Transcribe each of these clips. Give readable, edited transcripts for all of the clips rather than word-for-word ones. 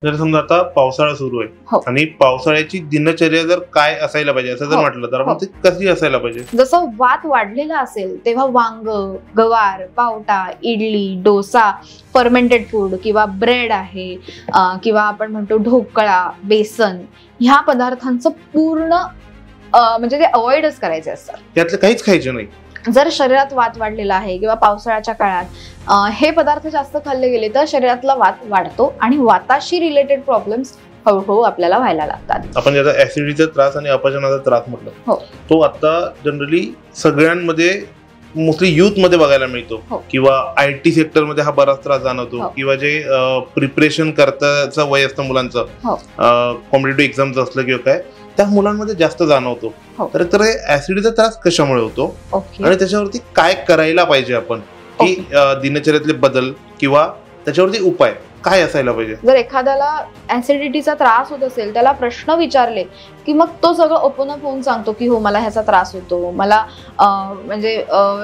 जर समजा आता पावसाळा सुरू आहे आणि पावसाळ्याची दिनचर्या जर काय असायला पाहिजे असं जर म्हटलं तर आपण ती कशी असायला पाहिजे? जसं वात वाढलेला असेल तेव्हा वांग, गवार, पावटा, इडली, डोसा, फर्मेंटेड फूड किंवा ब्रेड आहे किंवा आपण म्हणतो ढोकळा, बेसन, ह्या पदार्थांचं पूर्ण म्हणजे ते अवॉइडच करायचे असतात. त्यातलं काहीच खायचं नाही. जर शरीरात वात वाढलेला आहे किंवा पावसाळ्याच्या काळात हे पदार्थ जास्त खाल्ले गेले तर शरीरातला वात वाढतो आणि वाताशी रिलेटेड प्रॉब्लेम्स हळूहळू आपल्याला व्हायला लागतात. आपण ज्याचा ऍसिडिटीचा त्रास आणि अपचनाचा त्रास म्हटलं तो आता जनरली सगळ्यांमध्ये मोस्टली युथ मध्ये बघायला मिळतो किंवा IT सेक्टर मध्ये हा बराच त्रास जाणवतो किंवा जे प्रिपरेशन करताचं वय असतं मुलांचं कॉम्पिटेटिव्ह एक्झामचं असलं किंवा काय त्या मुलांमध्ये जास्त जाणवतो. तर ऍसिडिटीचा त्रास कशामुळे होतो आणि त्याच्यावरती काय करायला पाहिजे आपण की दिनचर्यातले बदल किंवा त्याच्यावरती उपाय काय असायला पाहिजे? जर एखाद्याला ऍसिडिटीचा त्रास होत असेल त्याला प्रश्न विचारले की मग तो सगळं ओपन अप होऊन सांगतो की हो मला ह्याचा त्रास होतो, मला म्हणजे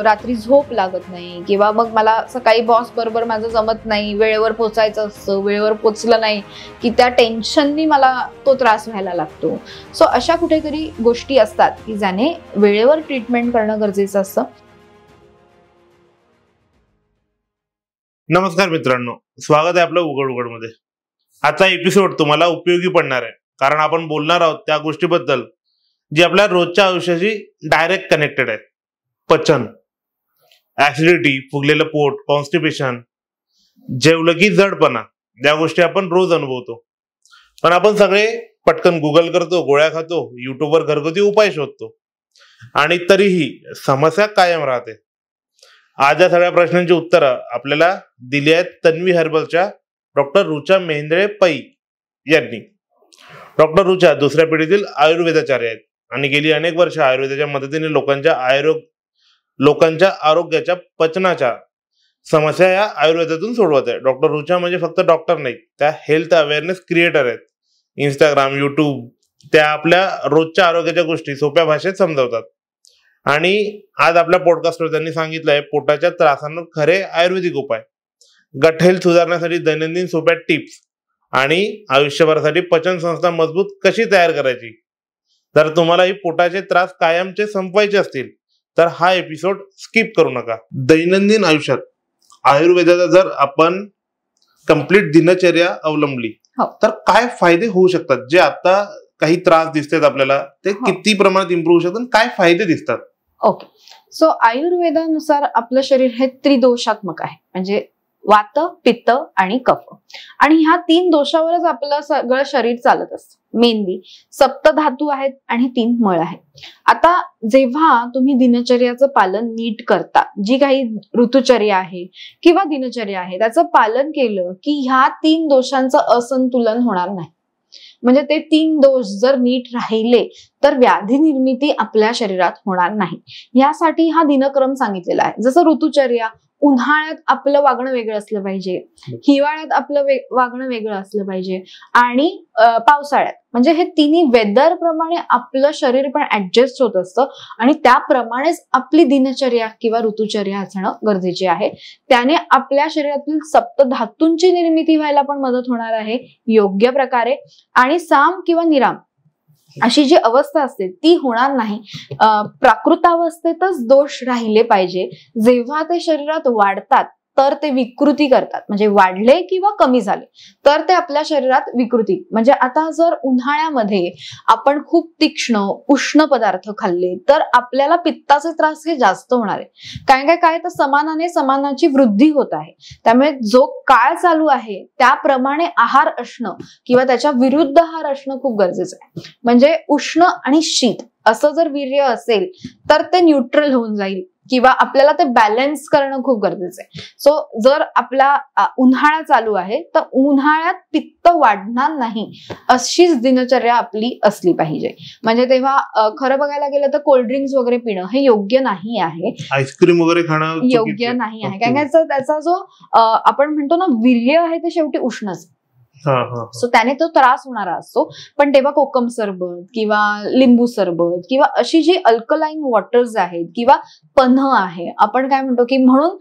रात्री झोप लागत नाही किंवा मग मला सकाळी बॉस बरोबर माझं जमत नाही, वेळेवर पोचायचं असतं, वेळेवर पोचलं नाही की त्या टेन्शननी मला तो त्रास व्हायला लागतो. सो अशा कुठेतरी गोष्टी असतात की ज्याने वेळेवर ट्रीटमेंट करणं गरजेचं असतं. नमस्कार मित्रांनो, स्वागत आहे आपलं उघड उघड मध्ये. आजचा एपिसोड तुम्हाला उपयोगी पडणार आहे कारण आपण बोलणार आहोत त्या गोष्टीबद्दल जी आपल्या रोजच्या आयुष्याशी डायरेक्ट कनेक्टेड आहे. पचन, ऍसिडिटी, फुगलेलं पोट, कॉन्स्टिपेशन, जेवलं की जडपणा, या गोष्टी आपण रोज अनुभवतो. पण आपण सगळे पटकन गुगल करतो, गोळ्या खातो, युट्यूबवर घरगुती उपाय शोधतो आणि तरीही समस्या कायम राहते. आज या सगळ्या प्रश्नांची उत्तरं आपल्याला दिली आहेत तन्वी हर्बलच्या डॉक्टर रुचा मेहेंद्रे पै यांनी. डॉक्टर रुचा दुसऱ्या पिढीतील आयुर्वेदाचार्य आहेत आणि गेली अनेक वर्ष आयुर्वेदाच्या मदतीने लोकांच्या आरोग्याच्या पचनाच्या समस्या या आयुर्वेदातून सोडवत आहे. डॉक्टर रुचा म्हणजे फक्त डॉक्टर नाही, त्या हेल्थ अवेअरनेस क्रिएटर आहेत. इंस्टाग्राम, युट्यूब त्या आपल्या रोजच्या आरोग्याच्या गोष्टी सोप्या भाषेत समजावतात. आणि आज आपल्या पॉडकास्टवर त्यांनी सांगितलंय पोटाच्या त्रासांवर खरे आयुर्वेदिक उपाय, गट हेल्थ सुधारण्यासाठी दैनंदिन सोप्या टिप्स आणि आयुष्यभरासाठी पचन संस्था मजबूत कशी तयार करायची. जर तुम्हाला ही पोटाचे त्रास कायमचे संपवायचे असतील तर हा एपिसोड स्किप करू नका. दैनंदिन आयुष्यात आयुर्वेदाचा जर आपण कंप्लीट दिनचर्या अवलंबली तर काय फायदे होऊ शकतात? जे आता काही त्रास दिसतात आपल्याला ते किती प्रमाणात इम्प्रूव्ह होऊ शकतात, काय फायदे दिसतात? ओके, सो आयुर्वेदानुसार आपलं शरीर हे त्रिदोषात्मक आहे, म्हणजे वात, पित्त आणि कफ, आणि ह्या 3 दोषावरच आपलं सगळं शरीर चालत असतं. मेनली सप्त धातू आहेत आणि 3 मळ आहेत. आता जेव्हा तुम्ही दिनचर्याचं पालन नीट करता, जी काही ऋतुचर्या आहे किंवा दिनचर्या आहे त्याचं पालन केलं की ह्या 3 दोषांचं असंतुलन होणार नाही. म्हणजे ते 3 दोष जर नीट राहिले तर व्याधी निर्मिती आपल्या शरीरात होणार नाही. यासाठी हा दिनक्रम सांगितलेला आहे. जसं ऋतुचर्या, उन्हाळ्यात आपलं वागणं वेगळं असलं पाहिजे, हिवाळ्यात आपलं वागणं वेगळं असलं पाहिजे आणि पावसाळ्यात, म्हणजे हे तिन्ही वेदर प्रमाणे आपलं शरीर पण ऍडजस्ट होत असतं आणि त्याप्रमाणेच आपली दिनचर्या किंवा ऋतुचर्या असणं गरजेचे आहे. त्याने आपल्या शरीरातील सप्त धातूंची निर्मिती व्हायला पण मदत होणार आहे योग्य प्रकारे, आणि साम किंवा निराम अशी जी अवस्था असते ती होणार नाही. प्राकृतावस्थेतच दोष राहिले पाहिजे. जेव्हा ते शरीरात वाढतात तर ते विकृती करतात, म्हणजे वाढले किंवा कमी झाले तर ते आपल्या शरीरात विकृती. म्हणजे आता जर उन्हाळ्यामध्ये आपण खूप तीक्ष्ण उष्ण पदार्थ खाल्ले तर आपल्याला पित्ताचे त्रास हे जास्त होणार आहे. काय तर समानाची वृद्धी होत आहे. त्यामुळे जो काळ चालू आहे त्याप्रमाणे आहार असणं किंवा त्याच्या विरुद्ध आहार असणं खूप गरजेचं आहे. म्हणजे उष्ण आणि शीत असं जर वीर्य असेल तर ते न्यूट्रल होऊन जाईल किंवा आपल्याला ते बॅलन्स करणं खूप गरजेचं आहे. सो जर आपला उन्हाळा चालू आहे तर उन्हाळ्यात पित्त वाढणार नाही अशीच दिनचर्या आपली असली पाहिजे. म्हणजे तेव्हा खरं बघायला गेलं तर कोल्ड्रिंक्स वगैरे पिणं हे योग्य नाही आहे, आईस्क्रीम वगैरे खाणं योग्य नाही आहे. कारण त्याचा जो आपण म्हणतो ना वीर्य आहे ते शेवटी उष्णच. सो त्याने तो त्रास होणारा असतो. पण तेव्हा कोकम सरबत किंवा लिंबू सरबत किंवा अशी जी अल्कलाईन वॉटर्स आहेत किंवा पन्ह आहे, आपण काय म्हणतो की म्हणून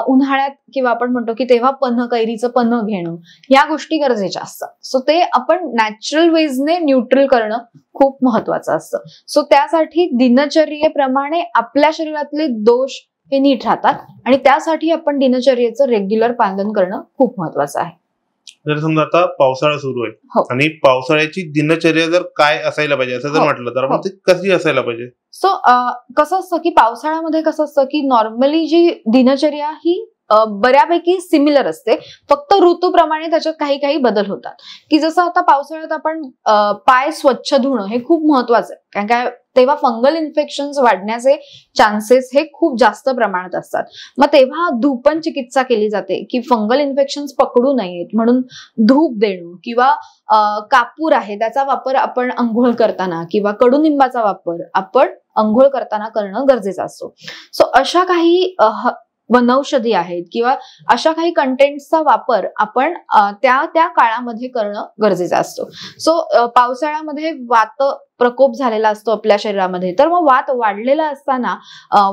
उन्हाळ्यात किंवा आपण म्हणतो की तेव्हा कैरीचं पन्ह घेणं, या गोष्टी गरजेच्या असतात. सो ते आपण नॅचरल वेजने न्यूट्रल करणं खूप महत्वाचं असतं. सो त्यासाठी दिनचर्येप्रमाणे आपल्या शरीरातले दोष हे नीट राहतात आणि त्यासाठी आपण दिनचर्येचं रेग्युलर पालन करणं खूप महत्वाचं आहे. जर समजा आता पावसाळा सुरू आहे आणि पावसाळ्याची दिनचर्या जर काय असायला पाहिजे असं जर म्हटलं तर आपण ती कशी असायला पाहिजे? सो कसं असतं की पावसाळ्यामध्ये कसं असतं की नॉर्मली जी दिनचर्या ही बऱ्यापैकी सिमिलर असते, फक्त ऋतूप्रमाणे त्याच्यात काही काही बदल होतात. की जसं आता पावसाळ्यात आपण पाय स्वच्छ धुणं हे खूप महत्वाचं आहे, कारण काय तेव्हा फंगल इन्फेक्शन वाढण्याचे चान्सेस हे खूप जास्त प्रमाणात असतात. मग तेव्हा धूपन चिकित्सा केली जाते की फंगल इन्फेक्शन पकडू नयेत म्हणून धूप देणं किंवा कापूर आहे त्याचा वापर आपण अंघोळ करताना किंवा कडुनिंबाचा वापर आपण अंघोळ करताना करणं गरजेचं असतो. सो अशा काही वनौषधी आहेत किंवा अशा काही कंटेंट्सचा वापर आपण त्या काळामध्ये करणं गरजेचं असतो. सो पावसाळ्यामध्ये वात प्रकोप झालेला असतो आपल्या शरीरामध्ये, तर मग वात वाढलेला असताना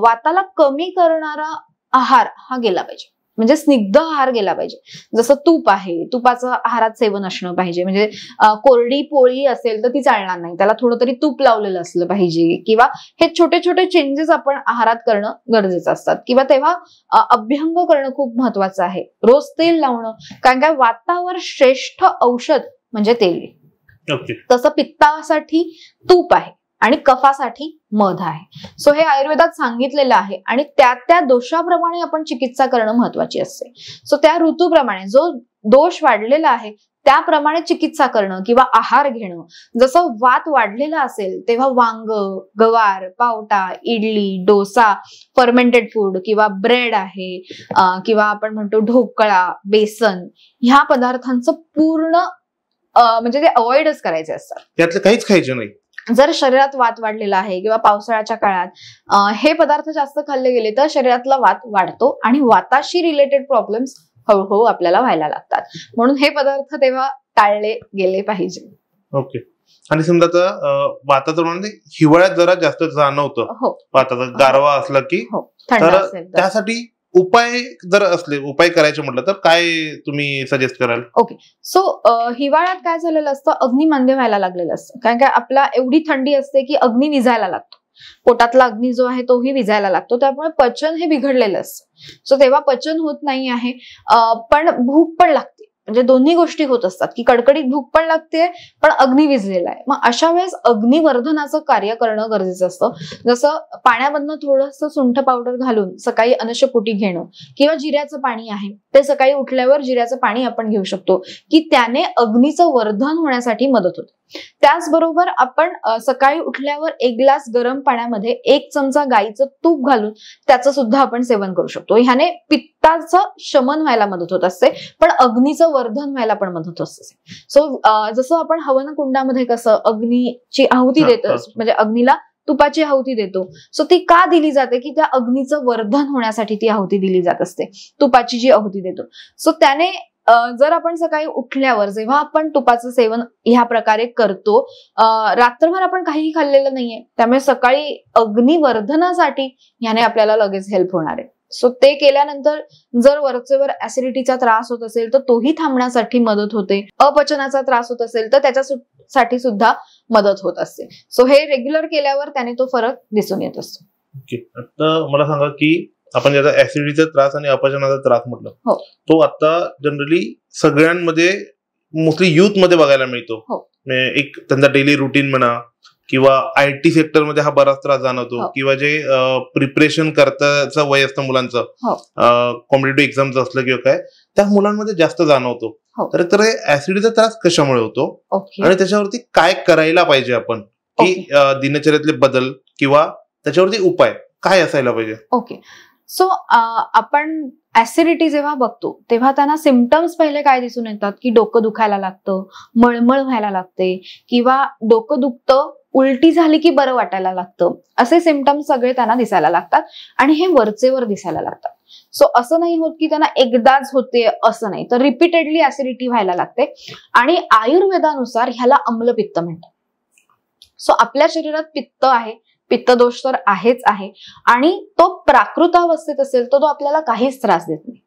वाताला कमी करणारा आहार हा गेला पाहिजे, म्हणजे स्निग्ध आहार गेला पाहिजे. जसं तूप आहे, तुपाचं आहारात सेवन असणं पाहिजे. म्हणजे कोरडी पोळी असेल तर ती चालणार नाही, त्याला थोडं तरी तूप लावलेलं असलं पाहिजे. किंवा हे छोटे छोटे चेंजेस आपण आहारात करणं गरजेचं असतात. किंवा तेव्हा अभ्यंग करणं खूप महत्वाचं आहे. रोज तेल लावणं, कारण काय वातावर श्रेष्ठ औषध म्हणजे तेल. तसं पित्तासाठी तूप आहे आणि कफासाठी मध आहे. सो हे आयुर्वेदात सांगितलेलं आहे आणि त्या दोषाप्रमाणे आपण चिकित्सा करणं महत्वाची असते. सो त्या ऋतूप्रमाणे जो दोष वाढलेला आहे त्याप्रमाणे चिकित्सा करणं किंवा आहार घेणं. जसं वात वाढलेला असेल तेव्हा वांग, गवार, पावटा, इडली, डोसा, फर्मेंटेड फूड किंवा ब्रेड आहे किंवा आपण म्हणतो ढोकळा, बेसन, ह्या पदार्थांचं पूर्ण म्हणजे ते अवॉइडच करायचे असतात. त्यातलं काहीच खायचं नाही. जर शरीरात वात वाढलेला आहे किंवा पावसाळ्याच्या काळात हे पदार्थ जास्त खाल्ले गेले तर शरीरातला वात वाढतो आणि वाताशी रिलेटेड प्रॉब्लेम्स हळूहळू आपल्याला व्हायला लागतात. म्हणून हे पदार्थ तेव्हा टाळले गेले पाहिजे. ओके. आणि समजा आता वाताचं म्हणजे हिवाळ्यात जरा जास्त जाणवतं वाताचा गारवा असला की, तर त्यासाठी उपाय जर असले, उपाय करायचे म्हटलं तर काय तुम्ही सजेस्ट कराल? ओके. सो हिवाळ्यात काय झालेलं असतं, अग्निमांद्य व्हायला लागलेलं असतं. कारण काय आपला एवढी थंडी असते की अग्नी विझायला लागतो, पोटातला अग्नी जो आहे तोही विझायला लागतो, त्यामुळे पचन हे बिघडलेलं असतं. सो तेव्हा पचन होत नाही आहे, पण भूक पण लागते. म्हणजे दोन्ही गोष्टी होत असतात की कडकडीत भूक पण लागते पण अग्नी विझलेला आहे. मग अशा वेळेस अग्निवर्धनाचं कार्य करणं गरजेचं असतं. जसं पाण्यामधनं थोडंसं सुंठ पावडर घालून सकाळी अनशपोटी घेणं किंवा जिऱ्याचं पाणी आहे ते सकाळी उठल्यावर जिऱ्याचं पाणी आपण घेऊ शकतो की त्याने अग्नीचं वर्धन होण्यासाठी मदत होते. त्याचबरोबर आपण सकाळी उठल्यावर 1 ग्लास गरम पाण्यामध्ये 1 चमचा गाईचं तूप घालून त्याचं सुद्धा आपण सेवन करू शकतो. ह्याने पित्ताचं शमन व्हायला मदत होत असते पण अग्नीचं वर्धन व्हायला पण मदत होत असते. सो जसं आपण हवन कुंडामध्ये कसं अग्नीची आहुती देतो, म्हणजे अग्नीला तुपाची आहुती देतो, सो ती का दिली जाते की त्या अग्नीचं वर्धन होण्यासाठी ती आहुती दिली जात असते, तुपाची जी आहुती देतो. सो त्याने जर आपण सकाळी उठल्यावर जेव्हा आपण तुपाचं सेवन ह्या प्रकारे करतो, रात्रभर आपण काहीही खाल्लेलं नाहीये, त्यामुळे सकाळी अग्निवर्धनासाठी ह्याने आपल्याला लगेच हेल्प होणार आहे. सो ते केल्यानंतर जर वरचेवर ऍसिडिटीचा त्रास होत असेल तर तोही थांबण्यासाठी मदत होते. अपचनाचा त्रास होत असेल तर त्याच्यासाठी सुद्धा मदत होत असते. सो हे रेग्युलर केल्यावर त्याने तो फरक दिसून येत असतो. ओके. आता मला सांगा की आपण ज्याचा ऍसिडिटीचा त्रास आणि अपचनाचा त्रास म्हटलं, तो आता जनरली सगळ्यांमध्ये मोस्टली युथ मध्ये बघायला मिळतो. एक त्यांचा डेली रुटीन म्हणा किंवा IT सेक्टर मध्ये हा बराच त्रास जाणवतो किंवा जे प्रिपरेशन करताचं वय असतं मुलांचं, कॉम्पिटेटिव्ह एक्झामचं असलं किंवा काय, त्या मुलांमध्ये जास्त जाणवतो. तर ऍसिडिटीचा त्रास कशामुळे होतो आणि त्याच्यावरती काय करायला पाहिजे आपण, की दिनचर्यातले बदल किंवा त्याच्यावरती उपाय काय असायला पाहिजे? ओके. सो आपण ऍसिडिटी जेव्हा बघतो तेव्हा त्यांना सिम्पटम्स पहिले काय दिसून येतात की डोकं दुखायला लागतं, मळमळ व्हायला लागते किंवा डोकं दुखतं, उलटी झाली की बरं वाटायला लागतं, असे सिम्पटम्स सगळे त्यांना दिसायला लागतात आणि हे वरचेवर दिसायला लागतात. सो असं नाही होत की त्यांना एकदाच होते, असं नाही, तर रिपीटेडली ऍसिडिटी व्हायला लागते. आणि आयुर्वेदानुसार ह्याला अम्लपित्त म्हणतात. सो आपल्या शरीरात पित्त आहे, पित्तदोष तर आहेच आहे, आणि तो प्राकृतावस्थेत असेल तर तो आपल्याला काहीच त्रास देत नाही.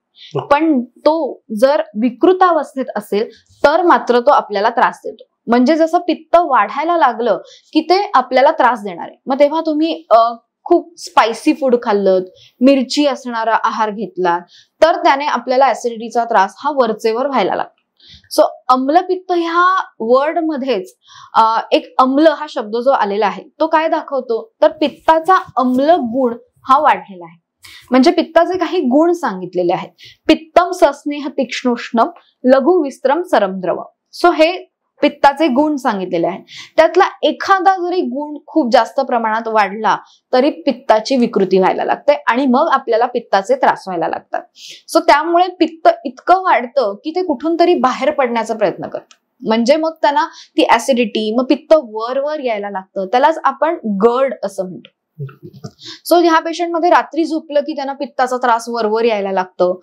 पण तो जर विकृतावस्थेत असेल तर मात्र तो आपल्याला त्रास देतो. म्हणजे जसं पित्त वाढायला लागलं की ते आपल्याला त्रास देणार आहे. मग तेव्हा तुम्ही खूप स्पायसी फूड खाल्लं, मिरची असणारा आहार घेतला, तर त्याने आपल्याला ऍसिडिटीचा त्रास हा वरचेवर व्हायला लागतो. सो अम्लपित्त ह्या वर्ड मध्येच एक अम्ल हा शब्द जो आलेला आहे तो काय दाखवतो, तर पित्ताचा अम्ल गुण हा वाढलेला आहे. म्हणजे पित्ताचे काही गुण सांगितलेले आहेत. पित्तम सस्नेह तीक्ष्णोष्णम लघु विस्त्रम सरमद्रव. सो हे पित्ताचे गुण सांगितलेले आहेत. त्यातला एखादा जरी गुण खूप जास्त प्रमाणात वाढला तरी पित्ताची विकृती व्हायला लागते आणि मग आपल्याला पित्ताचे त्रास व्हायला लागतात. सो त्यामुळे पित्त इतकं वाढतं की ते कुठून तरी बाहेर पडण्याचा प्रयत्न करतं. म्हणजे मग त्यांना ती ऍसिडिटी, मग पित्त वर वर यायला लागतं. त्यालाच आपण गड असं म्हणतो. सो ह्या पेशंटमध्ये रात्री झोपलं की त्यांना पित्ताचा त्रास वरवर यायला लागतं,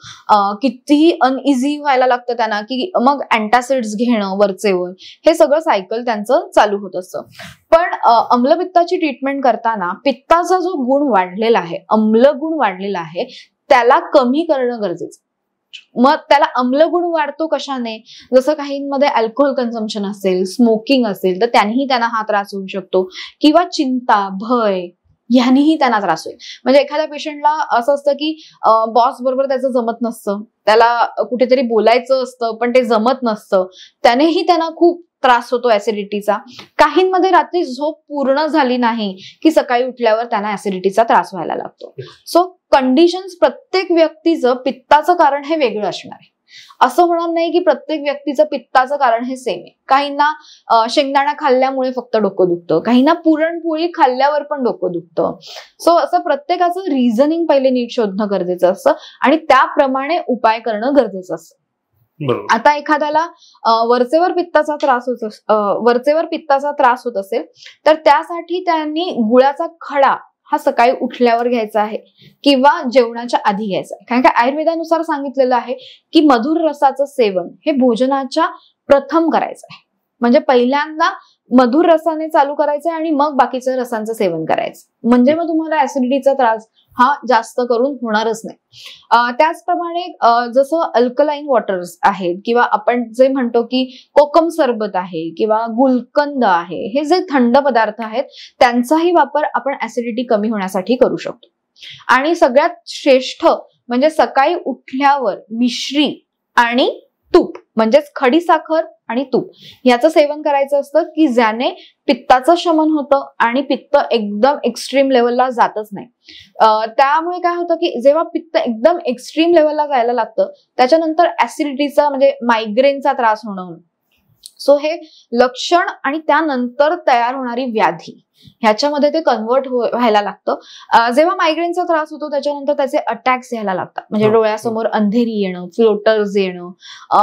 कितीही अनइझी व्हायला लागतं त्यांना, की मग अँटासिड्स घेणं वरचेवर, हे सगळं सायकल त्यांचं चालू होत असतं. पण अम्लपित्ताची ट्रीटमेंट करताना पित्ताचा जो गुण वाढलेला आहे, अम्ल गुण वाढलेला आहे, त्याला कमी करणं गरजेचं. मग त्याला अम्लगुण वाढतो कशाने, जसं काहींमध्ये अल्कोहोल कन्झम्पशन असेल, स्मोकिंग असेल, तर त्यांनीही त्यांना हा त्रास होऊ शकतो, किंवा चिंता, भय ह्यानीही त्यांना त्रास होईल. म्हणजे एखाद्या पेशंटला असं असतं की बॉस बरोबर त्याचं जमत नसतं, त्याला कुठेतरी बोलायचं असतं पण ते जमत नसतं, त्यानेही त्यांना खूप त्रास होतो ऍसिडिटीचा. काहींमध्ये रात्री झोप पूर्ण झाली नाही की सकाळी उठल्यावर त्यांना ऍसिडिटीचा त्रास व्हायला लागतो. सो कंडिशन्स, प्रत्येक व्यक्तीचं पित्ताचं कारण हे वेगळं असणार आहे. असं होणार नाही की प्रत्येक व्यक्तीचं पित्ताचं कारण हे सेम आहे. काहींना शेंगदाणा खाल्ल्यामुळे फक्त डोकं दुखतं, काहींना पुरणपोळी खाल्ल्यावर पण डोकं दुखतं. सो असं प्रत्येकाचं रिझनिंग पहिले नीट शोधणं गरजेचं असतं आणि त्याप्रमाणे उपाय करणं गरजेचं असतं. आता एखाद्याला वरचेवर पित्ताचा त्रास होत असेल तर त्यासाठी त्यांनी गुळाचा खडा हा सकाळी उठल्यावर घ्यायचा आहे किंवा जेवणाच्या आधी घ्यायचा आहे. कारण की आयुर्वेदानुसार सांगितलेलं आहे की मधुर रसाचं सेवन हे भोजनाच्या प्रथम करायचं आहे. म्हणजे पहिल्यांदा मधुर रसाने चालू करायचंय आणि मग बाकीच्या रसांचं सेवन करायचं. म्हणजे मग तुम्हाला ऍसिडिटीचा त्रास हा जास्त करून होणारच नाही. त्याचप्रमाणे जसं अल्कलाईन वॉटर्स आहेत किंवा आपण जे म्हणतो की कोकम सरबत आहे किंवा गुलकंद आहे, हे जे थंड पदार्थ आहेत त्यांचाही वापर आपण ऍसिडिटी कमी होण्यासाठी करू शकतो. आणि सगळ्यात श्रेष्ठ म्हणजे सकाळी उठल्यावर मिश्री आणि तूप, म्हणजेच खडी साखर आणि तूप याचं सेवन करायचं असतं की ज्याने पित्ताचं शमन होतं आणि पित्त एकदम एक्स्ट्रीम लेवलला जातच नाही. त्यामुळे काय होतं की जेव्हा पित्त एकदम एक्स्ट्रीम लेवलला जायला लागतं त्याच्यानंतर ऍसिडिटीचा म्हणजे मायग्रेनचा त्रास होणं, सो हे लक्षण आणि त्यानंतर तयार होणारी व्याधी ह्याच्यामध्ये ते कन्वर्ट व्हायला लागतं. जेव्हा मायग्रेनचा त्रास होतो त्याच्यानंतर त्याचे अटॅक्स यायला लागतात, म्हणजे डोळ्यासमोर अंधेरी येणं, फ्लोटर्स येणं,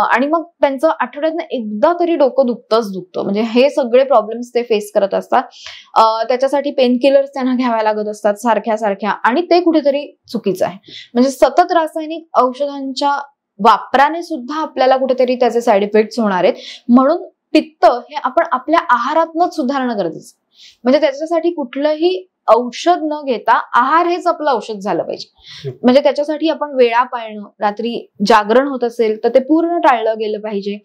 आणि मग त्यांचं आठवड्यातनं एकदा तरी डोकं दुखतं. म्हणजे हे सगळे प्रॉब्लेम्स ते फेस करत असतात. त्याच्यासाठी पेन किलर्स त्यांना घ्याव्या लागत असतात सारख्या, आणि ते कुठेतरी चुकीचं आहे. म्हणजे सतत रासायनिक औषधांच्या वापराने सुद्धा आपल्याला कुठेतरी त्याचे साईड इफेक्ट्स होणार आहेत. म्हणून पित्त हे आपण आपल्या आहारातनच सुधारणं गरजेचं. म्हणजे त्याच्यासाठी कुठलंही औषध न घेता आहार हेच आपलं औषध झालं पाहिजे. म्हणजे त्याच्यासाठी आपण वेळा पाळणं, रात्री जागरण होत असेल तर ते पूर्ण टाळलं गेलं पाहिजे.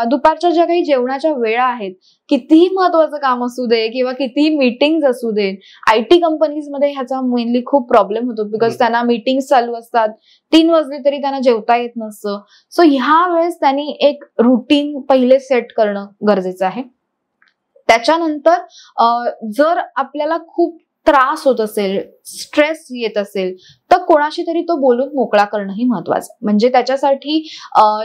दुपारच्या ज्या काही जेवणाच्या वेळा आहेत, कितीही महत्वाचं काम असू दे किंवा कितीही मीटिंग असू दे, IT कंपनीजमध्ये ह्याचा मेनली खूप प्रॉब्लेम होतो बिकॉज त्यांना मीटिंग चालू असतात, 3 वाजले तरी त्यांना जेवता येत नसतं. सो ह्या वेळेस त्यांनी एक रुटीन पहिले सेट करणं गरजेचं आहे. त्याच्यानंतर जर आपल्याला खूप त्रास होत असेल, स्ट्रेस येत असेल तर कोणाशी तरी तो बोलून मोकळा करणंही महत्वाचं. म्हणजे त्याच्यासाठी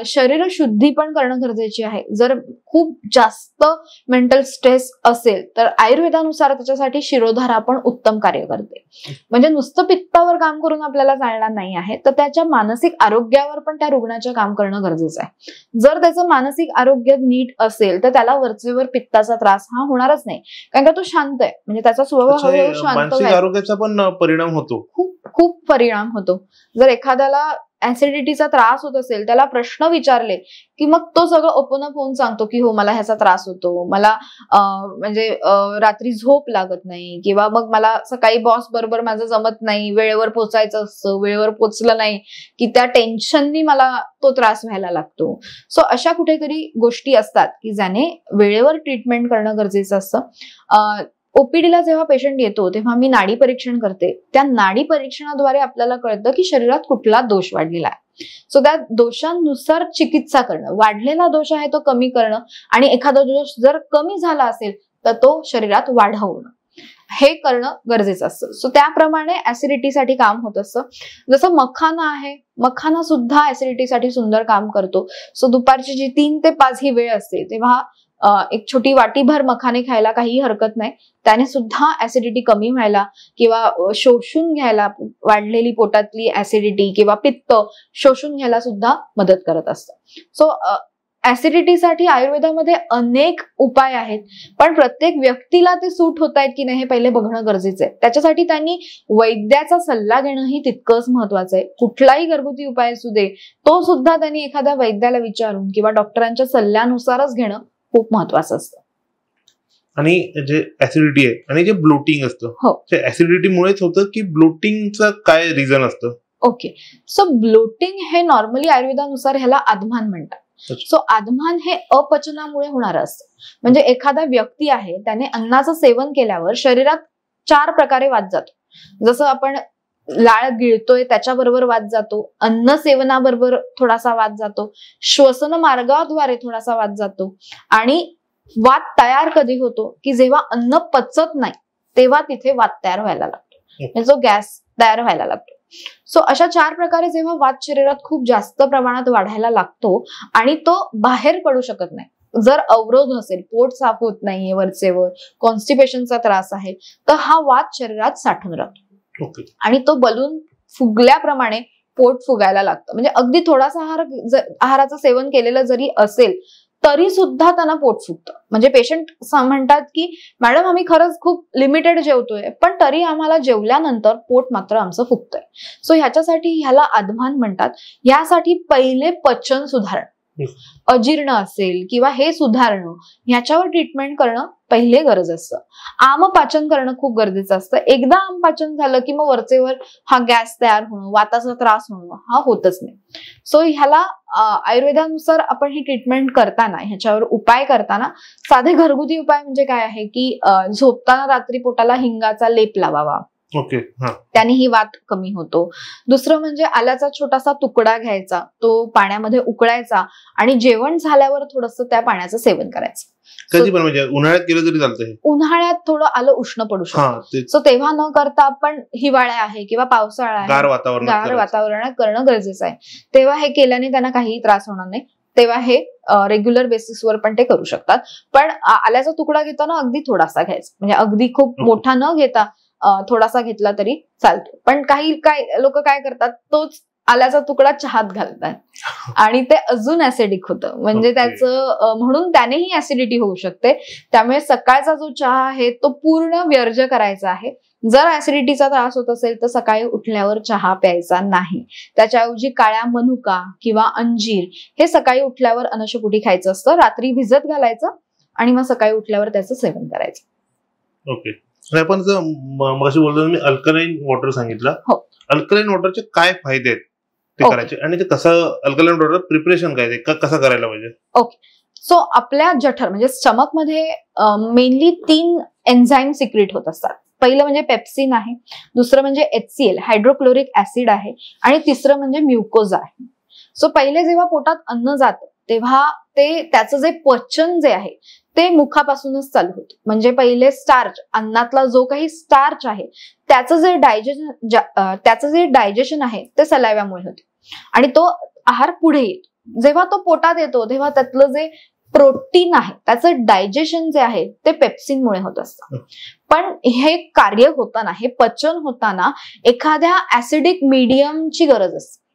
शरीर शुद्धी पण करणं गरजेची आहे. जर खूप जास्त मेंटल स्ट्रेस असेल तर आयुर्वेदानुसार त्याच्यासाठी शिरोधारा पण उत्तम कार्य करते. म्हणजे नुसतं पित्तावर काम करून आपल्याला चालणार नाही आहे, तर त्याच्या मानसिक आरोग्यावर पण त्या रुग्णाचं काम करणं गरजेचं आहे. जर त्याचं मानसिक आरोग्य नीट असेल तर त्याला वरचेवर पित्ताचा त्रास हा होणारच नाही, कारण का तो शांत आहे. म्हणजे त्याचा स्वभाव हळूहळू शांत मानसिक आरोग्याचा पण परिणाम होतो. खूप परिणाम होतो. जर एखाद्याला ऍसिडिटीचा त्रास होत असेल, त्याला प्रश्न विचारले की मग तो सगळं ओपन अप होऊन सांगतो की हो मला ह्याचा त्रास होतो, मला म्हणजे रात्री झोप लागत नाही, किंवा मग मला सकाळी बॉस बरोबर माझं जमत नाही, वेळेवर पोचायचं असतं, वेळेवर पोचलं नाही की त्या टेन्शननी मला तो त्रास व्हायला लागतो. सो अशा कुठेतरी गोष्टी असतात की ज्याने वेळेवर ट्रीटमेंट करणं गरजेचं असतं. ओपीडीला जेव्हा पेशंट येतो तेव्हा मी नाडी परीक्षण करते. त्या नाडी परीक्षणाद्वारे आपल्याला कळतं की शरीरात कुठला दोष वाढलेला आहे. सो त्या दोषांनुसार चिकित्सा करणं, वाढलेला दोष आहे तो कमी करणं, आणि एखादा दोष जर कमी झाला असेल तर तो शरीरात वाढवणं, हे करणं गरजेचं असतं. सो त्याप्रमाणे ऍसिडिटीसाठी काम होत असतं. जसं मखाना आहे, मखाना सुद्धा ऍसिडिटीसाठी सुंदर काम करतो. सो दुपारची जी 3 ते 5 ही वेळ असते तेव्हा एक छोटी वाटीभर मखाने खायला काही हरकत नाही. त्याने सुद्धा ऍसिडिटी कमी व्हायला किंवा शोषून घ्यायला, वाढलेली पोटातली ऍसिडिटी किंवा पित्त शोषून घ्यायला सुद्धा मदत करत असतं. सो ऍसिडिटीसाठी आयुर्वेदामध्ये अनेक उपाय आहेत, पण प्रत्येक व्यक्तीला ते सूट होत आहेत की नाही हे पहिले बघणं गरजेचं आहे. त्याच्यासाठी त्यांनी वैद्याचा सल्ला घेणंही तितकंच महत्वाचं आहे. कुठलाही घरगुती उपाय असू दे, तो सुद्धा त्यांनी एखाद्या वैद्याला विचारून किंवा डॉक्टरांच्या सल्ल्यानुसारच घेणं खूप महत्वाचं असतं. आणि जे ऍसिडिटी आहे आणि जे ब्लोटिंग असतं, हो, ते ऍसिडिटीमुळेच होतं की ब्लोटिंगचं काय रिझन असतं? ओके. सो ब्लोटिंग हे नॉर्मली आयुर्वेदानुसार ह्याला आधमान म्हणतात. सो आधमान हे अपचनामुळे होणारं असतं. म्हणजे एखादा व्यक्ती आहे त्याने अन्नाचं सेवन केल्यावर शरीरात 4 प्रकारे वात जातो. जसं आपण लाळ गिळतोय त्याच्याबरोबर वात जातो, अन्न सेवनाबरोबर थोडासा वात जातो, श्वसन मार्गाद्वारे थोडासा वात जातो, आणि वात तयार कधी होतो की जेव्हा अन्न पचत नाही तेव्हा तिथे वात तयार व्हायला लागतो, जो गॅस तयार व्हायला लागतो. सो अशा 4 प्रकारे जेव्हा वात शरीरात खूप जास्त प्रमाणात वाढायला लागतो आणि तो बाहेर पडू शकत नाही, जर अवरोध असेल, पोट साफ होत नाहीये वरचेवर, कॉन्स्टिपेशनचा त्रास आहे, तर हा वात शरीरात साठून राहतो आणि तो बलून फुगल्याप्रमाणे पोट फुगायला लागतं. म्हणजे अगदी थोडासा आहाराचं सेवन केलेलं जरी असेल तरी सुद्धा त्यांना पोट फुगतं. म्हणजे पेशंट म्हणतात की मॅडम आम्ही खरंच खूप लिमिटेड जेवतोय, पण तरी आम्हाला जेवल्यानंतर पोट मात्र आमचं फुगतंय. सो ह्याच्यासाठी ह्याला आधमान म्हणतात. यासाठी पहिले पचन सुधारणं, अजीर्ण असेल किंवा हे सुधारणं, ह्याच्यावर ट्रीटमेंट करणं पहिले गरज असतं. आमपाचन करणं खूप गरजेचं असतं. एकदा आमपाचन झालं की मग वरचेवर हा गॅस तयार होणं, वाताचा त्रास होणं हा होतच नाही. सो ह्याला आयुर्वेदानुसार आपण ही ट्रीटमेंट करताना, ह्याच्यावर उपाय करताना साधे घरगुती उपाय म्हणजे काय आहे की झोपताना रात्री पोटाला हिंगाचा लेप लावावा, ओके, त्याने ही वात कमी होतो. दुसरं म्हणजे आल्याचा छोटासा तुकडा घ्यायचा, तो पाण्यामध्ये उकळायचा आणि जेवण झाल्यावर थोडंसं त्या पाण्याचं सेवन करायचं. कधी पण, म्हणजे उन्हाळ्यात केलं तरी चालतंय? उन्हाळ्यात थोडं आलं उष्ण पडू शकतं, सो तेव्हा न करता आपण हिवाळा आहे किंवा पावसाळा आहे, गार वातावरणात करणं गरजेचं आहे. तेव्हा हे केल्याने त्यांना काहीही त्रास होणार नाही. तेव्हा हे रेग्युलर बेसिसवर पण ते करू शकतात. पण आल्याचा तुकडा घेताना अगदी थोडासा घ्यायचा, म्हणजे अगदी खूप मोठा न घेता थोडासा घेतला तरी चालतो. पण काही लोक काय करतात, तोच आल्याचा तुकडा चहात घालतात आणि ते अजून ऍसिडिक होतं. म्हणजे त्याचं म्हणून त्यानेही ऍसिडिटी होऊ शकते. त्यामुळे सकाळचा जो चहा आहे तो पूर्ण वर्ज्य करायचा आहे. जर ऍसिडिटीचा त्रास होत असेल तर सकाळी उठल्यावर चहा प्यायचा नाही. त्याच्याऐवजी काळ्या मनुका किंवा अंजीर हे सकाळी उठल्यावर अनशपुटी खायचं असतं. रात्री भिजत घालायचं आणि मग सकाळी उठल्यावर त्याचं सेवन करायचं. ओके. आपण मगाशी बोलतो मी अल्कलाईन वॉटर सांगितलं. हो. अल्कलाईन वॉटरचे काय फायदे आहेत ते करायचे, आणि ते कसं अल्कलाईन वॉटर प्रिपरेशन काय ते कसं करायला पाहिजे? ओके. सो आपल्या जठर म्हणजे स्टमक मध्ये मेनली 3 एन्झाईम सिक्रेट होत असतात. पहिलं म्हणजे पेप्सिन आहे, दुसरं म्हणजे HCl हायड्रोक्लोरिक ऍसिड आहे, आणि तिसरं म्हणजे म्युकोजा आहे. सो पहिले जेव्हा पोटात अन्न जातं तेव्हा त्याचं जे पचन जे आहे ते मुखापासूनच चालू होतं. म्हणजे पहिले स्टार्च, अन्नातला जो काही स्टार्च आहे त्याचं जे डायजेशन आहे ते सलायव्यामुळे होते आणि तो आहार पुढे येतो. जेव्हा तो पोटात येतो तेव्हा त्यातलं जे प्रोटीन आहे त्याचं डायजेशन जे आहे ते पेप्सिनमुळे होत असतं. पण हे कार्य होताना, हे पचन होताना एखाद्या ऍसिडिक मीडियमची गरज असते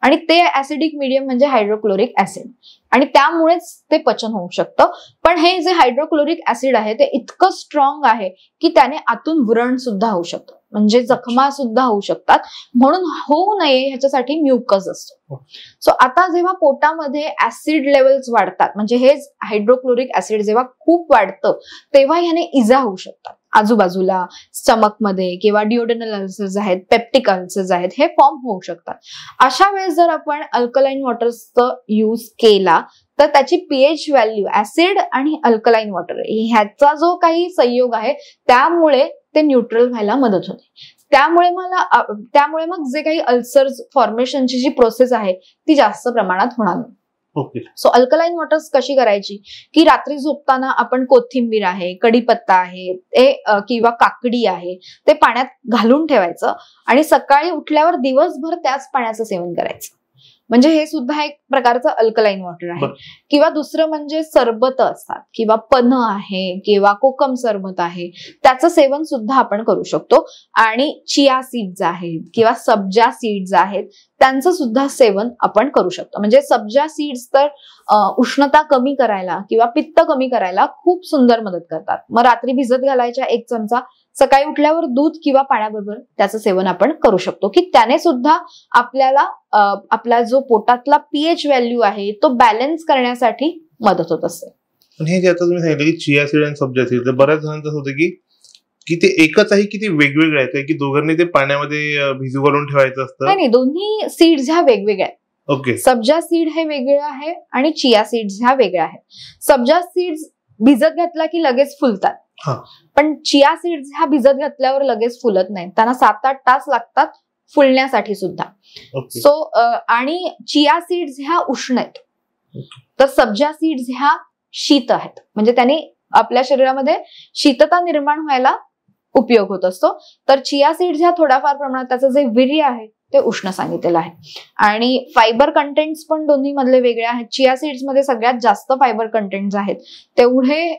आणि ते ऍसिडिक मीडियम म्हणजे हायड्रोक्लोरिक ऍसिड, आणि त्यामुळेच ते पचन होऊ शकतं. पण हे जे हायड्रोक्लोरिक ऍसिड आहे ते इतकं स्ट्रॉंग आहे की त्याने आतून व्रण सुद्धा होऊ शकतं. म्हणजे जखमा सुद्धा होऊ शकतात. म्हणून होऊ नये ह्याच्यासाठी म्युकस असतो. सो आता जेव्हा पोटामध्ये ऍसिड लेवल्स वाढतात, म्हणजे हेच हायड्रोक्लोरिक ऍसिड जेव्हा खूप वाढतं तेव्हा ह्याने इजा होऊ शकतात. आजूबाजूला स्टमकमध्ये किंवा डिओडेनल अल्सर्स आहेत, पेप्टिक अल्सर्स आहेत, हे फॉर्म होऊ शकतात. अशा वेळेस जर आपण अल्कलाईन वॉटरचा यूज केला तर त्याची पीएच व्हॅल्यू, ऍसिड आणि अल्कलाईन वॉटर ह्याचा जो काही संयोग आहे त्यामुळे ते न्यूट्रल व्हायला मदत होते. त्यामुळे मग जे काही अल्सर्स फॉर्मेशनची जी प्रोसेस आहे ती जास्त प्रमाणात होणार नाही. सो अल्कलाईन वॉटर्स कशी करायची की रात्री झोपताना आपण कोथिंबीर आहे, कढीपत्ता आहे किंवा काकडी आहे ते पाण्यात घालून ठेवायचं आणि सकाळी उठल्यावर दिवसभर त्याच पाण्याचं सेवन करायचं. म्हणजे हे सुद्धा एक प्रकारचं अल्कलाईन वॉटर आहे. किंवा दुसरं म्हणजे सरबत असतात किंवा पन्ह आहे किंवा कोकम सरबत आहे, त्याचं सेवन सुद्धा आपण करू शकतो. आणि चिया सीड्स आहेत किंवा सब्जा सीड्स आहेत त्यांचं सुद्धा सेवन आपण करू शकतो. म्हणजे सब्जा सीड्स तर उष्णता कमी करायला किंवा पित्त कमी करायला खूप सुंदर मदत करतात. मग रात्री भिजत घालायच्या 1 चमचा, सकाळी उठल्यावर दूध किंवा पाण्याबरोबर त्याचं सेवन आपण करू शकतो की त्याने सुद्धा आपल्याला आपला जो पोटातला पीएच व्हॅल्यू आहे तो बॅलन्स करण्यासाठी मदत होत असते. पण हे जे आता तुम्ही सांगितलं की चिया सीड आणि सब्जा सीड, तर बऱ्याच जणांचं होतं की ते एकच आहे की ते वेगवेगळे आहेत, की दोघांनी ते पाण्यामध्ये भिजू घालून ठेवायचं असतं? नाही, दोन्ही सीड्स ह्या वेगवेगळ्या आहेत. ओके. सब्जा सीड हे वेगळं आहे आणि चिया सीड्स ह्या वेगळ्या आहेत. सब्जा सीड्स भिजत घातला की लगेच फुलतात, पण चिया सीड्स ह्या भिजत घातल्यावर लगेच फुलत नाहीत, त्यांना 7-8 तास लागतात फुलण्यासाठी सुद्धा. सो आणि चिया सीड्स ह्या उष्ण आहेत, तर सब्जा सीड्स ह्या शीत आहेत. म्हणजे त्याने आपल्या शरीरामध्ये शीतता निर्माण व्हायला उपयोग होत असतो. तर चिया सीड्स ह्या थोड्याफार प्रमाणात त्याचं जे वीर्य आहे ते उष्ण सांगितलेलं आहे. आणि फायबर कंटेंट्स पण दोन्ही मधले वेगळे आहेत. चिया सीड्स मध्ये सगळ्यात जास्त फायबर कंटेंट्स आहेत, तेवढे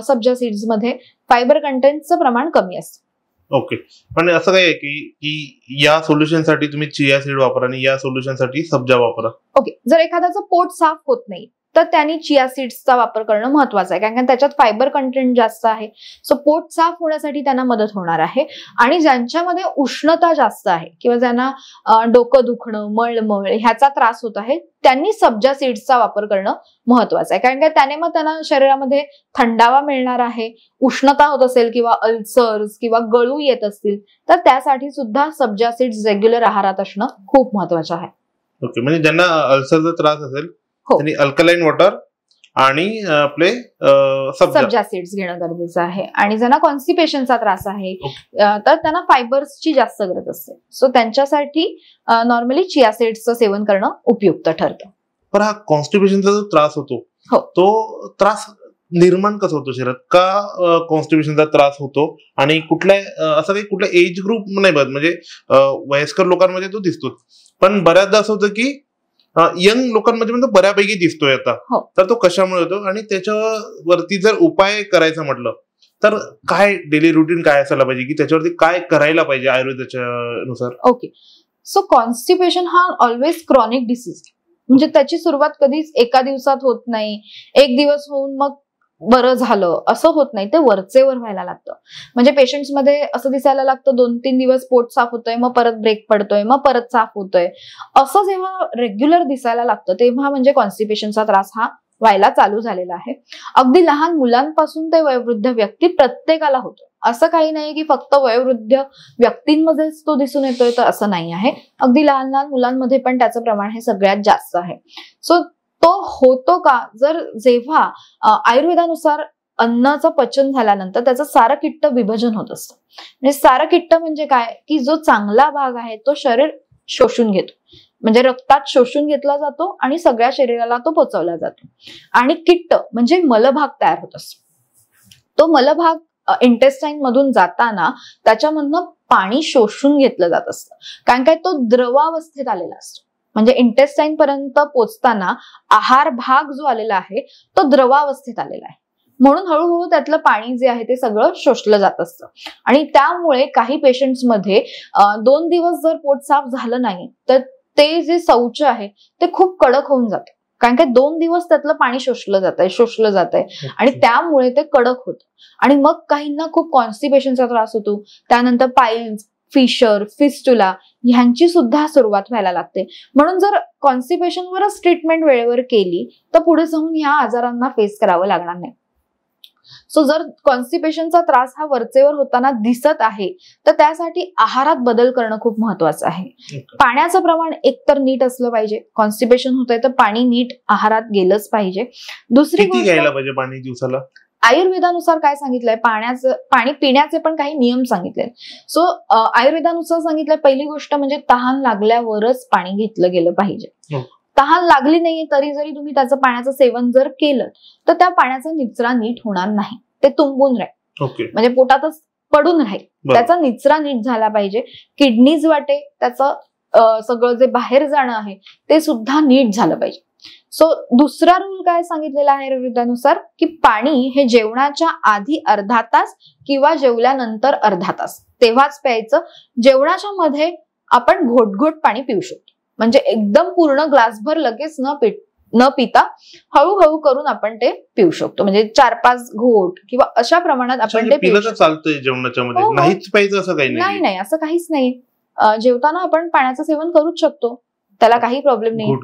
सब्जा सीड्स मध्ये फायबर कंटेंटचं प्रमाण कमी असतं. ओके. पण असं काय आहे की या सोल्युशन साठी तुम्ही चिया सीड वापरा आणि या सोल्युशन साठी सब्जा वापरा? ओके. जर एखाद्याचं पोट साफ होत नाही तर त्यांनी चिया सीड्सचा वापर करणं महत्वाचं आहे, कारण त्याच्यात फायबर कंटेंट जास्त आहे. सो पोट साफ होण्यासाठी त्यांना मदत होणार आहे. आणि ज्यांच्यामध्ये उष्णता जास्त आहे किंवा ज्यांना डोकं दुखणं, मळमळ ह्याचा त्रास होत आहे त्यांनी सब्जा सीड्सचा वापर करणं महत्वाचं आहे, कारण त्याने मग त्यांना शरीरामध्ये थंडावा मिळणार आहे. उष्णता होत असेल किंवा अल्सर्स किंवा गळू येत असतील तर त्यासाठी सुद्धा सब्जा सीड्स रेग्युलर आहारात असणं खूप महत्वाचं आहे. ओके. म्हणजे ज्यांना अल्सरचा त्रास असेल त्यांनी अल्कलाईन वॉटर आणि आपले सब्जा सीड्स घेणं गरजेचं आहे. आणि ज्यांना कॉन्स्टिपेशनचा त्रास आहे तर त्यांना फायबर्सची जास्त गरज असते, सो त्यांच्यासाठी नॉर्मली चिया सीड्सचं सेवन करणं उपयुक्त ठरतं. पण हा कॉन्स्टिपेशनचा जो त्रास होतो तो त्रास निर्माण कसा होतो शरीरात? का कॉन्स्टिपेशनचा त्रास होतो आणि असं काही कुठल्या एज ग्रुप नाही बघत, म्हणजे वयस्कर लोकांमध्ये तो दिसतो, पण बऱ्याचदा असं होतं की यंग लोकांमध्ये पण तो बऱ्यापैकी दिसतोय आता. तर तो कशामुळे होतो आणि त्याच्यावरती जर उपाय करायचा म्हटलं तर काय डेली रुटीन काय असायला पाहिजे, की त्याच्यावरती काय करायला पाहिजे आयुर्वेदाच्या नुसार? ओके. सो कॉन्स्टिपेशन हा ऑलवेज क्रॉनिक डिसीज, म्हणजे त्याची सुरुवात कधीच एका दिवसात होत नाही. एक दिवस होऊन मग बरं झालं असं होत नाही, ते वरचेवर व्हायला लागतं. म्हणजे पेशंट्स मध्ये असं दिसायला लागतं 2-3 दिवस पोट साफ होतोय, मग परत ब्रेक पडतोय, मग परत साफ होतोय, असं जेव्हा रेग्युलर दिसायला लागतं तेव्हा म्हणजे कॉन्स्टिपेशनचा त्रास हा व्हायला चालू झालेला आहे. अगदी लहान मुलांपासून ते वयोवृद्ध व्यक्ती प्रत्येकाला होतोय. असं काही नाही की फक्त वयोवृद्ध व्यक्तींमध्येच तो दिसून येतोय, तर असं नाही आहे. अगदी लहान लहान मुलांमध्ये पण त्याचं प्रमाण हे सगळ्यात जास्त आहे. सो तो होतो का? जेव्हा आयुर्वेदानुसार अन्नाचं पचन झाल्यानंतर त्याचं सारकिट्ट विभाजन होत असतं. म्हणजे सारकिट्ट म्हणजे काय, की जो चांगला भाग आहे तो शरीर शोषून घेतो, म्हणजे रक्तात शोषून घेतला जातो आणि सगळ्या शरीराला तो पोचवला जातो. आणि किट्ट म्हणजे मलभाग तयार होत असतो. तो मलभाग इंटेस्टाईन मधून जाताना त्याच्यामधनं पाणी शोषून घेतलं जात असतं, कारण काय तो द्रवावस्थेत आलेला असतो. म्हणजे इंटेस्टाईन पर्यंत पोचताना आहार भाग जो आलेला आहे तो द्रवावस्थेत आलेला आहे, म्हणून हळूहळू त्यातलं पाणी जे आहे ते सगळं शोषलं जात असतं. आणि त्यामुळे काही पेशंट्समध्ये 2 दिवस जर पोट साफ झालं नाही तर ते जे शौच आहे ते खूप कडक होऊन जातं, कारण की 2 दिवस त्यातलं पाणी शोषलं जात आहे आणि त्यामुळे ते कडक होतं. आणि मग काहींना खूप कॉन्स्टिपेशनचा त्रास होतो, त्यानंतर पाईल्स, फिशर, फिस्टुला ह्यांची सुद्धा सुरुवात व्हायला लागते. म्हणून जर कॉन्स्टिपेशनवरच ट्रीटमेंट वेळेवर केली तर पुढे जाऊन ह्या आजारांना फेस करावं लागणार नाही. सो जर कॉन्स्टिपेशनचा त्रास हा वरचेवर होताना दिसत आहे तर त्यासाठी आहारात बदल करणं खूप महत्वाचं आहे. पाण्याचं प्रमाण एकतर नीट असलं पाहिजे. कॉन्स्टिपेशन होतंय तर पाणी नीट आहारात गेलंच पाहिजे. दुसरी किती घ्यायला पाहिजे पाणी दिवसाला? आयुर्वेदानुसार काय सांगितलंय, पाणी पिण्याचे पण काही नियम सांगितले. सो आयुर्वेदानुसार सांगितलंय पहिली गोष्ट म्हणजे तहान लागल्यावरच पाणी घेतलं गेलं पाहिजे. तहान लागली नाही तरी जरी तुम्ही त्याचं पाण्याचं सेवन जर केलं तर त्या पाण्याचा निचरा नीट होणार नाही. ते तुंबून राहील, म्हणजे पोटातच पडून राहील. त्याचा निचरा नीट झाला पाहिजे. किडनीज वाटे त्याचं सगळं जे बाहेर जाणं आहे ते सुद्धा नीट झालं पाहिजे. सो दुसरा रूल काय सांगितलेला आहे आयुर्वेदानुसार की पाणी हे जेवणाच्या आधी अर्धा तास किंवा जेवल्यानंतर अर्धा तास तेव्हाच प्यायचं. जेवणाच्या मध्ये आपण घोट पाणी पिऊ शकतो. म्हणजे एकदम पूर्ण ग्लासभर लगेच न पिता हळूहळू करून आपण ते पिऊ शकतो. म्हणजे 4-5 घोट किंवा अशा प्रमाणात आपण ते पिऊ शकतो. चालतंय जेवणाच्या मध्ये, नाहीच प्यायचं असं काही नाही. नाही, असं काहीच नाही. जेवताना आपण पाण्याचं सेवन करूच शकतो, त्याला काही प्रॉब्लेम नाही.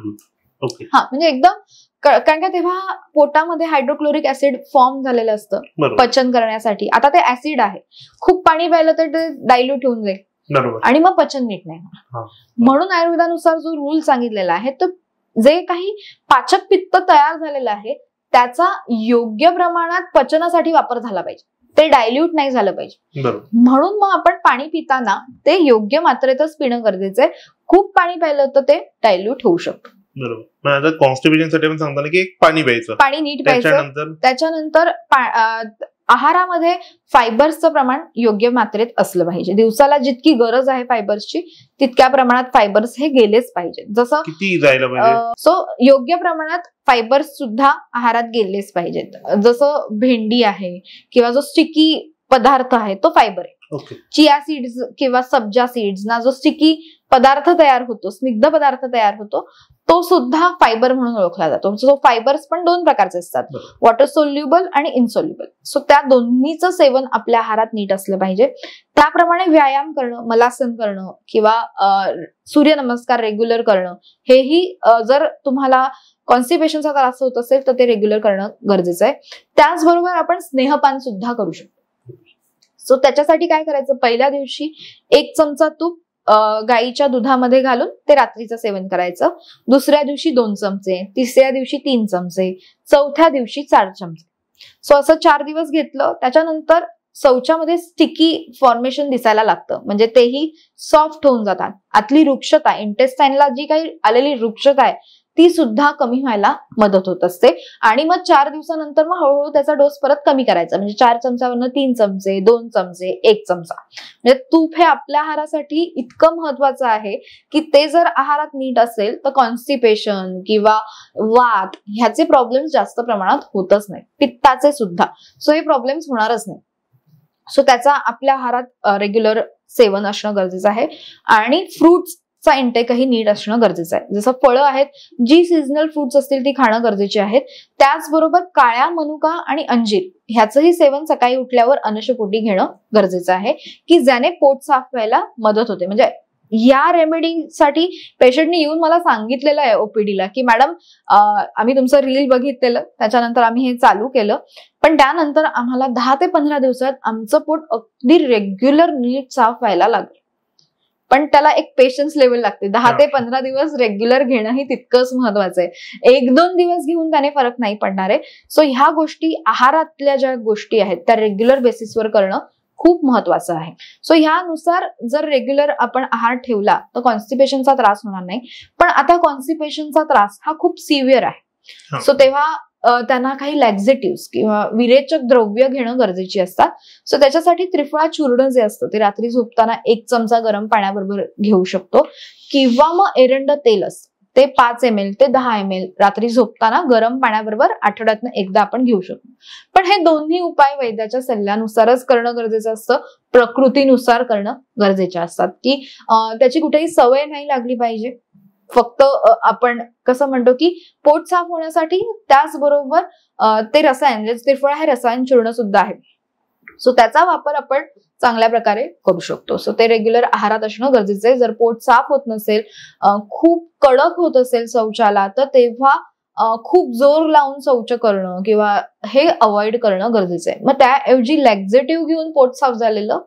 हा, म्हणजे एकदम, कारण का तेव्हा पोटामध्ये हायड्रोक्लोरिक ऍसिड फॉर्म झालेलं असतं पचन करण्यासाठी. आता ते ऍसिड आहे, खूप पाणी प्यायलं तर ते डायल्यूट होऊन जाईल आणि मग पचन नीट नाही होणार. म्हणून आयुर्वेदानुसार जो रूल सांगितलेला आहे तर जे काही पाचक पित्त तयार झालेलं आहे त्याचा योग्य प्रमाणात पचनासाठी वापर झाला पाहिजे. ते डायल्यूट नाही झालं पाहिजे. म्हणून मग आपण पाणी पिताना ते योग्य मात्रेतच पिणं गरजेचं आहे. खूप पाणी प्यायलं तर ते डायल्यूट होऊ शकतं. बरोबर. कॉन्स्टिपेशनसाठी पण सांगताना की पाणी प्यायचं, पाणी नीट प्यायचं. त्याच्यानंतर आहारामध्ये फायबर्सचं प्रमाण योग्य मात्रेत असलं पाहिजे. दिवसाला जितकी गरज आहे फायबर्सची तितक्या प्रमाणात फायबर्स हे गेलेच पाहिजे. जसं किती जायला पाहिजे? सो योग्य प्रमाणात फायबर्स सुद्धा आहारात गेलेच पाहिजेत. जसं भेंडी आहे किंवा जो स्टिकी पदार्थ आहे तो फायबर आहे. चिया सीड्स किंवा सब्जा सीड्स ना जो स्टिकी पदार्थ तयार होतो, स्निग्ध पदार्थ तयार होतो, तो सुद्धा फायबर म्हणून ओळखला जातो. सो फायबर्स पण 2 प्रकारचे असतात, वॉटर सोल्युबल आणि इनसोल्युबल. सो त्या दोन्हीचं सेवन आपल्या आहारात नीट असलं पाहिजे. त्याप्रमाणे व्यायाम करणं, मलासन करणं किंवा सूर्यनमस्कार रेग्युलर करणं, हेही जर तुम्हाला कॉन्स्टिपेशनचा त्रास होत असेल तर ते रेग्युलर करणं गरजेचं आहे. त्याचबरोबर आपण स्नेहपान सुद्धा करू शकतो. सो त्याच्यासाठी काय करायचं, पहिल्या दिवशी 1 चमचा तूप गाईच्या दुधामध्ये घालून ते रात्रीचं सेवन करायचं. दुसऱ्या दिवशी 2 चमचे, तिसऱ्या दिवशी 3 चमचे, चौथ्या दिवशी 4 चमचे. सो असं 4 दिवस घेतलं. त्याच्यानंतर शौचामध्ये स्टिकी फॉर्मेशन दिसायला लागतं, म्हणजे तेही सॉफ्ट होऊन जातात. आतली रुक्षता, इंटेस्टाईनला जी काही आलेली रुक्षता आहे ती सुद्धा कमी व्हायला मदत होत असते. आणि मग 4 दिवसानंतर मग हळूहळू त्याचा डोस परत कमी करायचा. म्हणजे 4 चमच्यावरनं 3 चमचे, 2 चमचे, 1 चमचा. म्हणजे तूप हे आपल्या आहारासाठी इतकं महत्वाचं आहे की ते जर आहारात नीट असेल तर कॉन्स्टिपेशन किंवा वात ह्याचे प्रॉब्लेम्स जास्त प्रमाणात होतच नाही, पित्ताचे सुद्धा. सो हे प्रॉब्लेम्स होणारच नाही. सो त्याचा आपल्या आहारात रेग्युलर सेवन असणं गरजेचं आहे. आणि फ्रुट्स इंटेकही नीट असणं गरजेचं आहे. जसं फळं आहेत, जी सीझनल फ्रुट्स असतील ती खाणं गरजेची आहेत. त्याचबरोबर काळ्या मनुका आणि अंजीर ह्याचंही सेवन सकाळी उठल्यावर अनुषपोटी घेणं गरजेचं आहे की ज्याने पोट साफ व्हायला मदत होते. म्हणजे या रेमेडीसाठी पेशंटने येऊन मला सांगितलेलं आहे ओपीडीला की मॅडम आम्ही तुमचं रील बघितलेलं, त्याच्यानंतर आम्ही हे चालू केलं, पण त्यानंतर आम्हाला 10 ते 15 दिवसात आमचं पोट अगदी रेग्युलर नीट साफ व्हायला लागलं. पण त्याला एक पेशन्स लेवल लागते. 10 ते 15 दिवस रेग्युलर घेणं ही तितकंच महत्वाचं आहे. 1-2 दिवस घेऊन त्याने फरक नाही पडणार आहे. सो ह्या गोष्टी, आहारातल्या ज्या गोष्टी आहेत त्या रेग्युलर बेसिसवर करणं खूप महत्वाचं आहे. सो ह्यानुसार जर रेग्युलर आपण आहार ठेवला तर कॉन्स्टिपेशनचा त्रास होणार नाही. पण आता कॉन्स्टिपेशनचा त्रास हा खूप सिव्हिअर आहे. सो तेव्हा त्यांना काही लॅक्झेटिव्ह किंवा विरेचक द्रव्य घेणं गरजेची असतात. सो त्याच्यासाठी त्रिफळा चूर्ण जे असतं ते रात्री झोपताना 1 चमचा गरम पाण्याबरोबर घेऊ शकतो. किंवा मग एरंड तेल असतं ते 5 ml ते 10 ml रात्री झोपताना गरम पाण्याबरोबर आठवड्यातनं एकदा आपण घेऊ शकतो. पण हे दोन्ही उपाय वैद्याच्या सल्ल्यानुसारच करणं गरजेचं असतं, प्रकृतीनुसार करणं गरजेचे असतात. की त्याची कुठेही सवय नाही लागली पाहिजे. फक्त आपण कसं म्हणतो की पोट साफ होण्यासाठी त्याचबरोबर ते रसायन, म्हणजे त्रिफळा हे रसायन चूर्ण सुद्धा आहे, सो त्याचा वापर आपण चांगल्या प्रकारे करू शकतो. सो ते रेग्युलर आहारात असणं गरजेचं आहे. जर पोट साफ होत नसेल, खूप कडक होत असेल शौचाला, तर तेव्हा खूप जोर लावून शौच करणं किंवा हे अवॉइड करणं गरजेचं आहे. मग त्याऐवजी लॅक्झेटिव्ह घेऊन पोट साफ झालेलं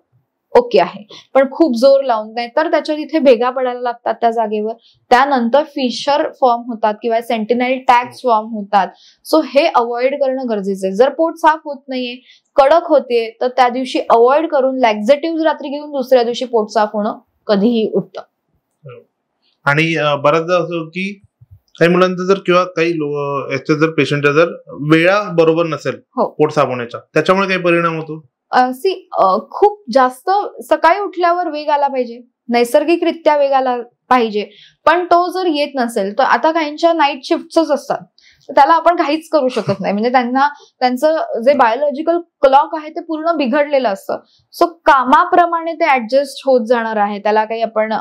ओके आहे, पण खूप जोर लावून नाही तर त्याच्या तिथे भेगा पडायला लागतात त्या जागेवर. त्यानंतर फिशर फॉर्म होतात किंवा सेंटिनल टॅग्स फॉर्म होतात. सो हे अवॉइड करणं गरजेचं आहे. जर पोट साफ होत नाहीये, कडक होते, तर त्या दिवशी अवॉइड करून लॅक्झेटिव्ह रात्री घेऊन दुसऱ्या दिवशी पोट साफ होणं कधीही उत्तम. आणि बऱ्याचदा असं की काही मुलांचं जर किंवा काही याच्या जर पेशंटच्या जर वेळा बरोबर नसेल पोट साफ होण्याच्या, त्याच्यामुळे काही परिणाम होतो? खूप जास्त सकाळी उठल्यावर वेग आला पाहिजे, नैसर्गिकरित्या वेग आला पाहिजे, पण तो जर येत नसेल तर आता काहींच्या नाईट शिफ्टच असतात, त्याला आपण काहीच करू शकत नाही. म्हणजे त्यांचं जे बायोलॉजिकल क्लॉक आहे ते पूर्ण बिघडलेलं असतं. सो कामाप्रमाणे ते ऍडजस्ट होत जाणार आहे, त्याला काही आपण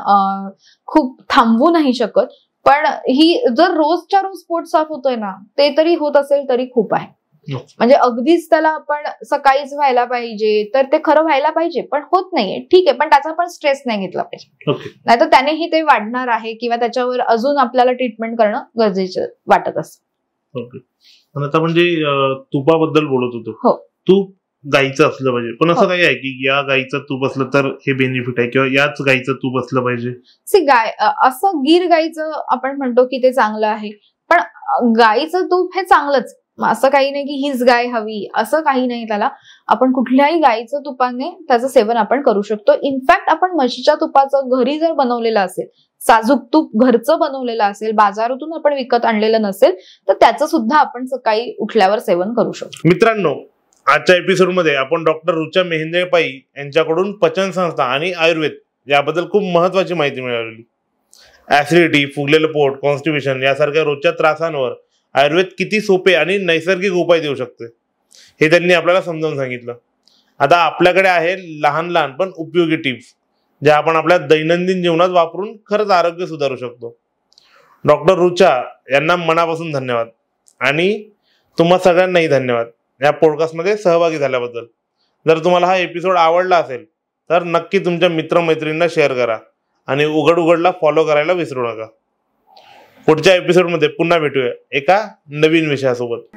खूप थांबवू नाही शकत. पण ही जर रोजच्या रोज पोट साफ होतोय ना, ते तरी होत असेल तरी खूप आहे. म्हणजे अगदीच त्याला आपण सकाळीच व्हायला पाहिजे तर ते खरं व्हायला पाहिजे, पण होत नाहीये, ठीक आहे, पण त्याचा पण स्ट्रेस नाही घेतला पाहिजे. नाहीतर त्यानेही ते वाढणार आहे किंवा त्याच्यावर अजून आपल्याला ट्रीटमेंट करणं गरजेचं वाटत असतं. ओके. आता म्हणजे तुपाबद्दल बोलत होतो. तूप गाईचं असलं पाहिजे, पण असं काही आहे की या गाईचं तूप असलं तर हे बेनिफिट आहे किंवा याच गाईचं तूप असलं पाहिजे? गाय असं गिर गाईचं आपण म्हणतो की ते चांगलं आहे, पण गाईचं तूप हे चांगलंच, असं काही नाही की हीच गाय हवी असं काही नाही. त्याला आपण कुठल्याही गाईचं तुपाने त्याचं सेवन आपण करू शकतो. इनफॅक्ट आपण म्हशीच्या तुपाचं घरी जर बनवलेलं असेल, साजूक तूप घरचं बनवलेलं असेल, बाजारातून आपण विकत आणलेलं नसेल, तर त्याचं सुद्धा आपण सकाळी उठल्यावर सेवन करू शकतो. मित्रांनो, आजच्या एपिसोडमध्ये आपण डॉक्टर रुचा मेहेंद्रे पै यांच्याकडून पचन संस्था आणि आयुर्वेद याबद्दल खूप महत्वाची माहिती मिळाली. ऍसिडिटी, फुगलेलं पोट, कॉन्स्टिपेशन यासारख्या रोजच्या त्रासांवर आयुर्वेद किती सोपे आणि नैसर्गिक उपाय देऊ शकते हे त्यांनी आपल्याला समजावून सांगितलं. आता आपल्याकडे आहे लहान लहान पण उपयोगी टिप्स ज्या आपण आपल्या दैनंदिन जीवनात वापरून खरंच आरोग्य सुधारू शकतो. डॉक्टर रुचा यांना मनापासून धन्यवाद आणि तुम्हा सगळ्यांनाही धन्यवाद या पॉडकास्टमध्ये सहभागी झाल्याबद्दल. जर तुम्हाला हा एपिसोड आवडला असेल तर नक्की तुमच्या मित्रमैत्रिणींना शेअर करा आणि उघडला फॉलो करायला विसरू नका. पुढच्या एपिसोडमध्ये पुन्हा भेटूया एका नवीन विषयासोबत.